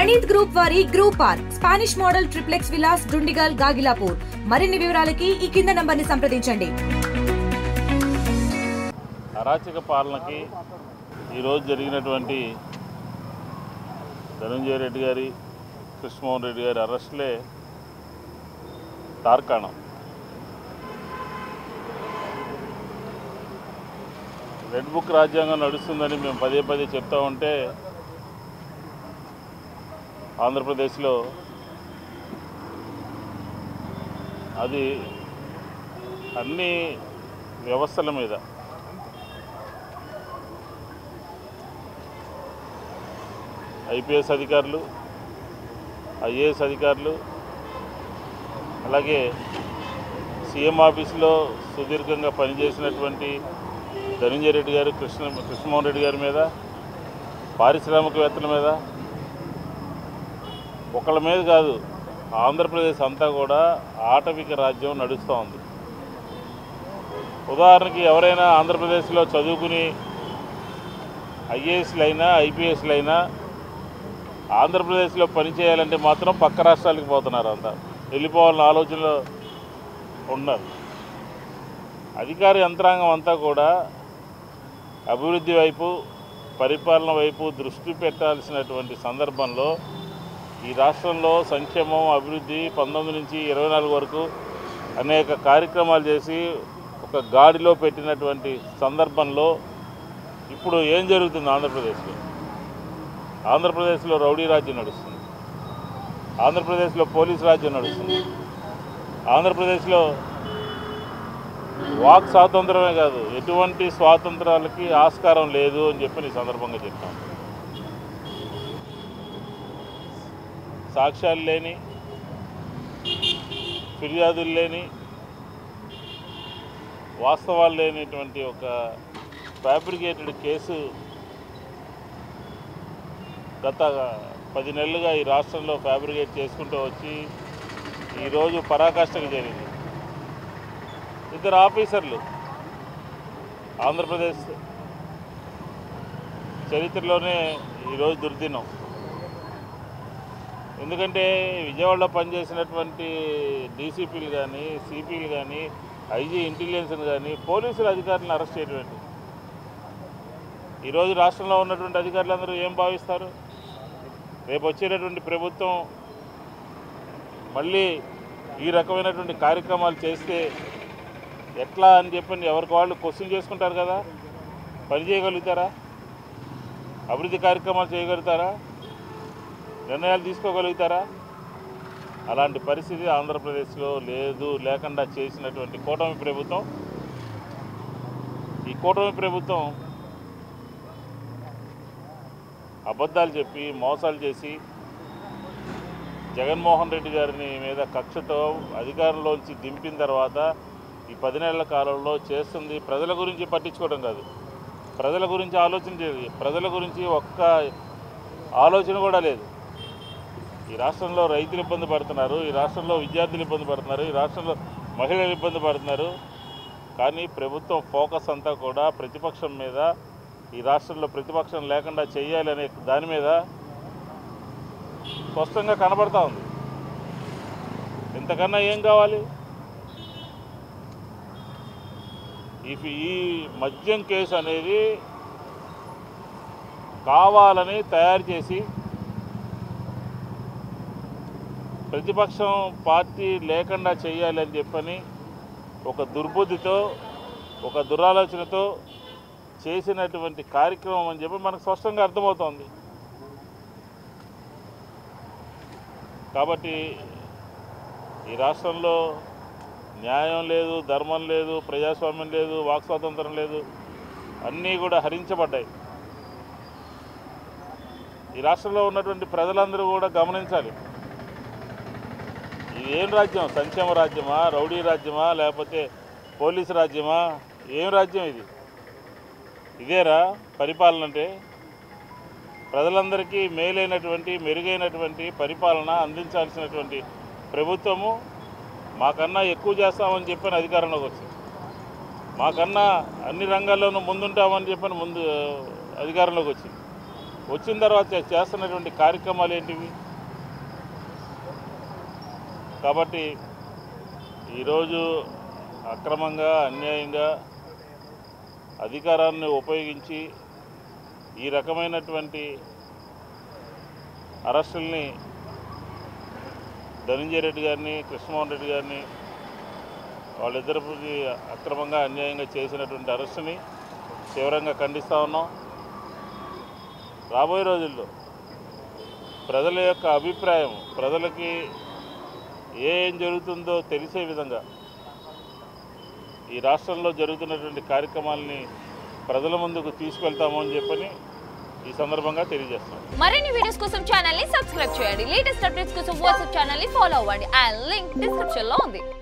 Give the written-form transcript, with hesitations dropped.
Praneeth group వారి group park Spanish model triplex Vilas Dundigal Gagillapur. మరిన్ని వివరాలకి ఈ కింద నంబర్ని సంప్రదించండి. అరాచక పాలనకి ఈరోజు జరిగినటువంటి ధనంజయ రెడ్డి గారి, కృష్ణమోహన్ రెడ్డి గారి అరెస్టులే తార్కాణం. రెడ్ బుక్ రాజ్యాంగం నడుస్తుందని మేము పదే పదే చెప్తా ఉంటే ఆంధ్రప్రదేశ్లో అది అన్ని వ్యవస్థల మీద ఐపీఎస్ అధికారులు, ఐఏఎస్ అధికారులు, అలాగే సీఎం ఆఫీసులో సుదీర్ఘంగా పనిచేసినటువంటి ధనంజయ రెడ్డి గారు, కృష్ణమోహన్ రెడ్డి గారి మీద, పారిశ్రామికవేత్తల మీద, ఒకళ్ళ మీద కాదు, ఆంధ్రప్రదేశ్ అంతా కూడా ఆటవిక రాజ్యం నడుస్తూ ఉంది. ఉదాహరణకి ఎవరైనా ఆంధ్రప్రదేశ్లో చదువుకుని ఐఏఎస్లైనా ఐపీఎస్లైనా ఆంధ్రప్రదేశ్లో పనిచేయాలంటే మాత్రం పక్క రాష్ట్రాలకు పోతున్నారు. అంతా వెళ్ళిపోవాలన్న ఆలోచనలో ఉన్నారు. అధికార యంత్రాంగం అంతా కూడా అభివృద్ధి వైపు, పరిపాలన వైపు దృష్టి పెట్టాల్సినటువంటి సందర్భంలో ఈ రాష్ట్రంలో సంక్షేమం, అభివృద్ధి 19 నుంచి 24 వరకు అనేక కార్యక్రమాలు చేసి ఒక గాడిలో పెట్టినటువంటి సందర్భంలో ఇప్పుడు ఏం జరుగుతుంది? ఆంధ్రప్రదేశ్లో రౌడీ రాజ్యం నడుస్తుంది. ఆంధ్రప్రదేశ్లో పోలీస్ రాజ్యం నడుస్తుంది. ఆంధ్రప్రదేశ్లో వాక్ స్వాతంత్రమే కాదు, ఎటువంటి స్వాతంత్రాలకి ఆస్కారం లేదు అని చెప్పి ఈ సందర్భంగా చెప్తాను. సాక్ష్యాలు లేని, ఫిర్యాదులు లేని, వాస్తవాలు లేనిటువంటి ఒక ఫ్యాబ్రికేటెడ్ కేసు గత 10 నెలలుగా ఈ రాష్ట్రంలో ఫ్యాబ్రికేట్ చేసుకుంటూ వచ్చి ఈరోజు పరాకాష్ఠకు చేరింది. 2 ఆఫీసర్లు ఆంధ్రప్రదేశ్ చరిత్రలోనే ఈరోజు దుర్దినం. ఎందుకంటే విజయవాడలో పనిచేసినటువంటి డీసీపీలు కానీ, సిపిలు కానీ, ఐజీ ఇంటెలిజెన్స్ని కానీ పోలీసుల అధికారులను అరెస్ట్ చేయటువంటి ఈరోజు రాష్ట్రంలో ఉన్నటువంటి అధికారులందరూ ఏం భావిస్తారు? రేపు వచ్చేటటువంటి ప్రభుత్వం మళ్ళీ ఈ రకమైనటువంటి కార్యక్రమాలు చేస్తే ఎట్లా అని చెప్పని ఎవరికి వాళ్ళు క్వశ్చన్ చేసుకుంటారు కదా. పని చేయగలుగుతారా? అభివృద్ధి కార్యక్రమాలు చేయగలుగుతారా? నిర్ణయాలు తీసుకోగలుగుతారా? అలాంటి పరిస్థితి ఆంధ్రప్రదేశ్లో లేకుండా చేసినటువంటి కూటమి ప్రభుత్వం. ఈ కూటమి ప్రభుత్వం అబద్ధాలు చెప్పి, మోసాలు చేసి జగన్మోహన్ రెడ్డి గారిని మీద కక్షతో అధికారంలోంచి దింపిన తర్వాత ఈ 10 నెలల కాలంలో చేస్తుంది ప్రజల గురించి పట్టించుకోవడం కాదు, ప్రజల గురించి ఆలోచన చేయదు, ప్రజల గురించి ఒక్క ఆలోచన కూడా లేదు. ఈ రాష్ట్రంలో రైతులు ఇబ్బంది పడుతున్నారు, ఈ రాష్ట్రంలో విద్యార్థులు ఇబ్బంది పడుతున్నారు, ఈ రాష్ట్రంలో మహిళలు ఇబ్బంది పడుతున్నారు. కానీ ప్రభుత్వం ఫోకస్ అంతా కూడా ప్రతిపక్షం మీద, ఈ రాష్ట్రంలో ప్రతిపక్షం లేకుండా చేయాలనే దాని మీద స్పష్టంగా కనబడతా ఉంది. ఇంతకన్నా ఏం కావాలి? ఈ మద్యం కేసు అనేది కావాలని తయారు చేసి ప్రతిపక్షం పార్టీ లేకుండా చేయాలని చెప్పని ఒక దుర్బుద్ధితో, ఒక దురాలోచనతో చేసినటువంటి కార్యక్రమం అని చెప్పి మనకు స్పష్టంగా అర్థమవుతోంది. కాబట్టి ఈ రాష్ట్రంలో న్యాయం లేదు, ధర్మం లేదు, ప్రజాస్వామ్యం లేదు, వాక్ స్వాతంత్రం లేదు, అన్నీ కూడా హరించబడ్డాయి. ఈ రాష్ట్రంలో ఉన్నటువంటి ప్రజలందరూ కూడా గమనించాలి. ఇది ఏం రాజ్యం? సంక్షేమ రాజ్యమా, రౌడీ రాజ్యమా, లేకపోతే పోలీసు రాజ్యమా? ఏం రాజ్యం ఇది? ఇదేరా పరిపాలన అంటే? ప్రజలందరికీ మేలైనటువంటి, మెరుగైనటువంటి పరిపాలన అందించాల్సినటువంటి ప్రభుత్వము మాకన్నా ఎక్కువ చేస్తామని చెప్పని అధికారంలోకి వచ్చింది. మాకన్నా అన్ని రంగాల్లోనూ ముందుంటామని చెప్పని అధికారంలోకి వచ్చింది. వచ్చిన తర్వాత చేస్తున్నటువంటి కార్యక్రమాలు ఏంటివి? కాబట్టి ఈరోజు అక్రమంగా అన్యాయంగా అధికారాన్ని ఉపయోగించి ఈ రకమైనటువంటి అరెస్టుల్ని ధనంజయ రెడ్డి గారిని, కృష్ణమోహన్ రెడ్డి గారిని వాళ్ళిద్దరికి అక్రమంగా అన్యాయంగా చేసినటువంటి అరెస్టుని తీవ్రంగా ఖండిస్తూ ఉన్నాం. రాబోయే రోజుల్లో ప్రజల యొక్క అభిప్రాయం, ప్రజలకి ఏం జరుగుతుందో తెలిసే విధంగా ఈ రాష్ట్రంలో జరుగుతున్నటువంటి కార్యక్రమాలని ప్రజల ముందుకు తీసుకెళ్తాము అని చెప్పని ఈ సందర్భంగా తెలియజేస్తాం. మరిన్ని వీడియోస్ కోసం ఛానల్ ని సబ్స్క్రైబ్ చేయండి. లేటెస్ట్ అప్డేట్స్ కోసం వాట్సాప్ ఛానల్ ని ఫాలో అవ్వండి. ఆ లింక్ డిస్క్రిప్షన్ లో ఉంది.